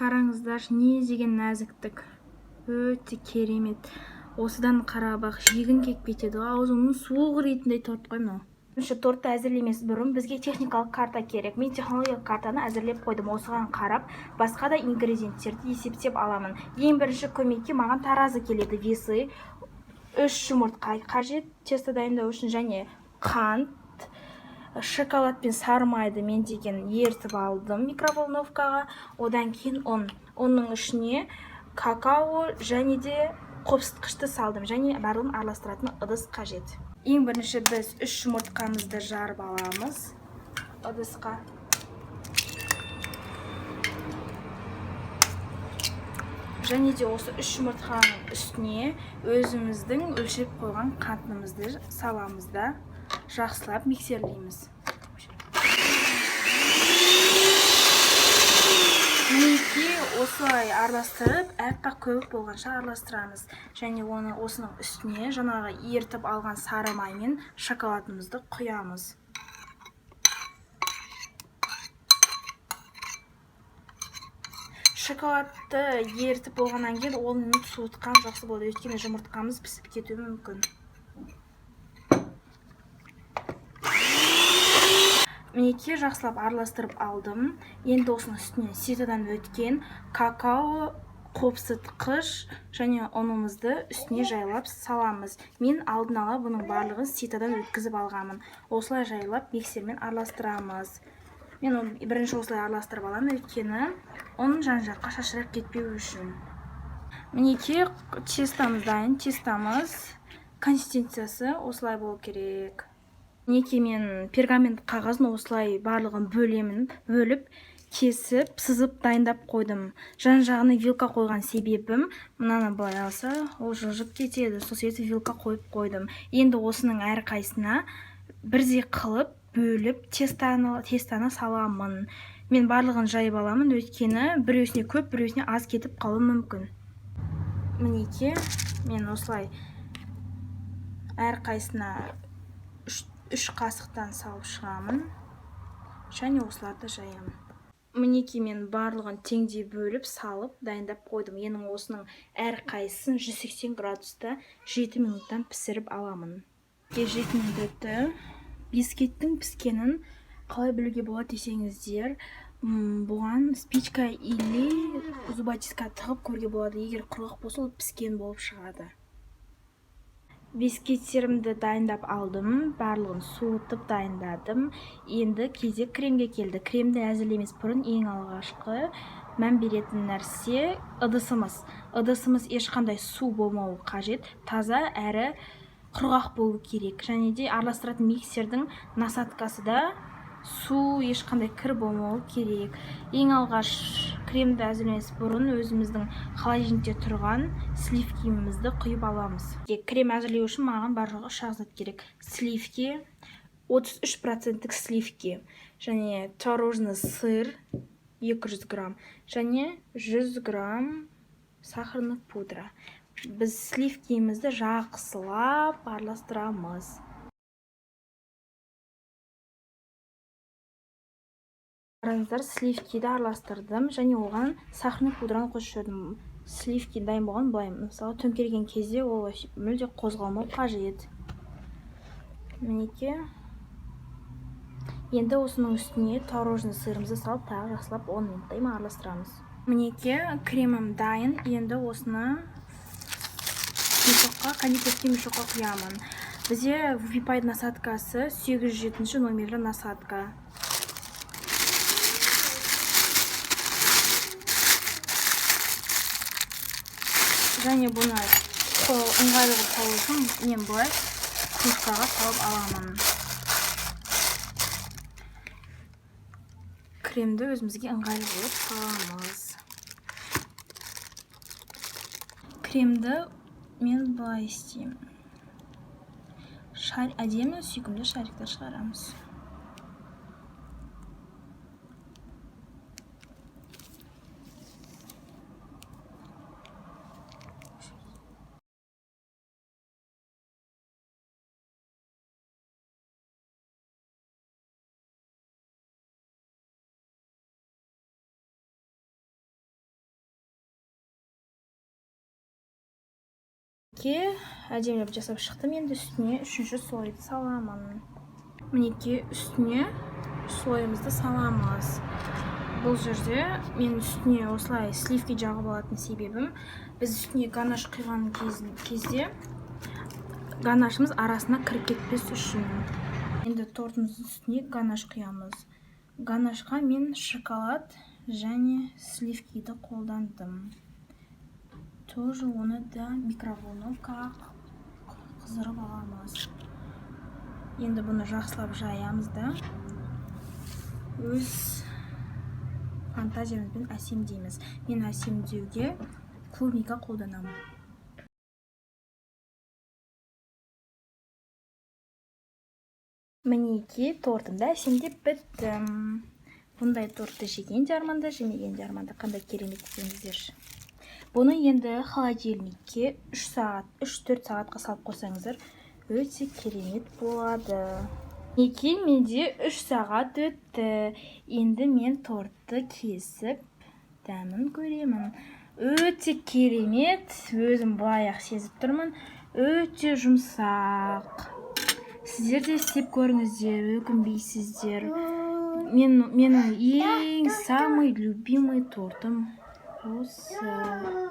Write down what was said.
Қараңыздар, не деген нәзіктік. Өте керемет. Осыдан қарабақ жегін кек кетеді. Аузымның суы құрийтындай торт қой мынау. Тортты әзірлемес бұрын бізге техникалық карта керек. Мен технологиялық картаны әзірлеп қойдым. Осыған қарап, басқа да ингредиенттерді есептеп аламын. Ең бірінші көмекке маған таразы келеді. Весі 3 жұмыртқа қажет тесто дайындау үшін, және қант, шоколад пен сары майды мен деген ертіп алдым микроволновкаға. Одан кейін оның ішіне какао және де қопсытқышты салдым, және барлығын араластыратын ыдыс қажет. Ең бірінші біз 3 жұмыртқамызды жарып аламыз ыдысқа. Және де осы 3 жұмыртқаның үстіне өзіміздің өлшеп қойған қантымызды саламыз да жақсылап миксерлейміз. Мінекей осылай араластырып, әппақ көбік болғанша араластырамыз. Және осының үстіне жаңағы ертіп алған сары май мен шоколадымызды құямыз. Шоколадты ертіп болғаннан кейін ол минут суытқан жақсы болады, өйткені жұмыртқамыз пісіп кетуі мүмкін. Мінекей жақсылап араластырып алдым. Енді осының үстіне ситодан өткен какао, қопсытқыш және ұнымызды үстіне жайлап саламыз. Мен алдын ала бұның барлығын ситодан өткізіп алғамын. Осылай жайлап миксермен араластырамыз. Мен бірінші осылай араластырып аламын, өйткені оның жан-жаққа шашырап кетпеу үшін. Мінекей тестамыз дайын. Тестамыз консистенциясы осылай болу керек. Мінекей мен пергамент қағазын осылай барлығын бөліп, кесіп, сызып дайындап қойдым. Жан-жағына вилка қойған себебім, мынаны былай алса, ол жылжып кетеді. Сол себепті вилка қойып қойдым. Енді осының әрқайсына бірдей қылып, бөліп, тестаны саламын. Мен барлығын жайып аламын, өйткені біреусіне көп, біреусіне аз кетіп қалуы мүмкін. Мінекей мен осылай әрқайсына 3 қасықтан салып шығамын, және осыларды жаямын. Мінекей мен барлығын теңдей бөліп, салып, дайындап қойдым. Ең осының әрқайсысын 180 градуста 7 минуттан пісіріп аламын. 7 минут өтті. Бискеттің піскенін қалай білуге болады десеңіздер, бұған спичка или зубочистка тығып көруге болады. Егер құрғақ болса, ол піскен болып шығады. Бискеттерімді дайындап алдым, барлығын суытып дайындадым. Енді кезек кремге келді. Кремді әзірлемес бұрын ең алғашқы мән беретін нәрсе ыдысымыз. Ыдысымыз ешқандай су болмауы қажет, таза әрі құрғақ болу керек. Және де араластыратын миксердің насадкасы да су, ешқандай кір болмауы керек. Ең алғаш кремді әзірлемес бұрын өзіміздің холодильникте тұрған сливкимізді құйып аламыз. Крем әзірлеу үшін маған барлығы 3 ақ зат керек. Сливки, 33% сливки, және творожный сыр 200 грамм, және 100 грамм сахарный пудра. Біз сливкимізді жақсылап араластырамыз. Қараңыздар, сливкиді араластырдым, және оған сахарный пудраны қосып жүрдім. Сливки дайын болған, былай мысалы төңкерген кезде ол мүлде қозғалмау қажет. Мінекей. Енді осының үстіне творожный сырымызды салып, тағы жақсылап 10 минуттай араластырамыз. Мінекей, кремім дайын. Енді осыны кондитерский мешокқа құямын. Бізде Vipay насадкасы 807 номерлі насадка. Және бұны ыңғайлы қылып салу үшін мен былай кружкаға салып аламын. Кремді өзімізге ыңғайлы қылып саламыз. Кремді мен былай істеймін. Әдемі сүйкімді шарикті шығарамыз. мінекей әдемілеп жасап шықтым. Енді үстіне үшінші слойды саламын. Мінекей үстіне слойымызды саламыз. Бұл жерде мен үстіне осылай сливки жағып алатын себебім, біз үстіне ганаш құйған кезде ганашымыз арасына кіріп кетпес үшін. Енді тортымыздың үстіне ганаш құямыз. Ганашқа мен шоколад және сливкиді қолдандым. Тоже оны да микроволновкаға қыздырып аламыз. Енді бұны жақсылап жаямыз да өз фантазиямызбен әсемдейміз. Мен әсемдеуге клубника қолданамын. Мінекей тортымды әсемдеп біттім. Бұндай тортты жеген де арманда, жемеген де арманда. Қандай керемет десеңіздерші. Бұны енді холодильникке 3-4 сағатқа салып қойсаңыздар, өте керемет болады. Мінекей менде 3 сағат өтті. Енді мен тортты кесіп дәмін көремін. Өте керемет, өзім баяқ сезіп тұрмын. Өте жұмсақ. Сіздер де істеп көріңіздер, өкінбейсіздер. Менің ең самый любимый тортым осы.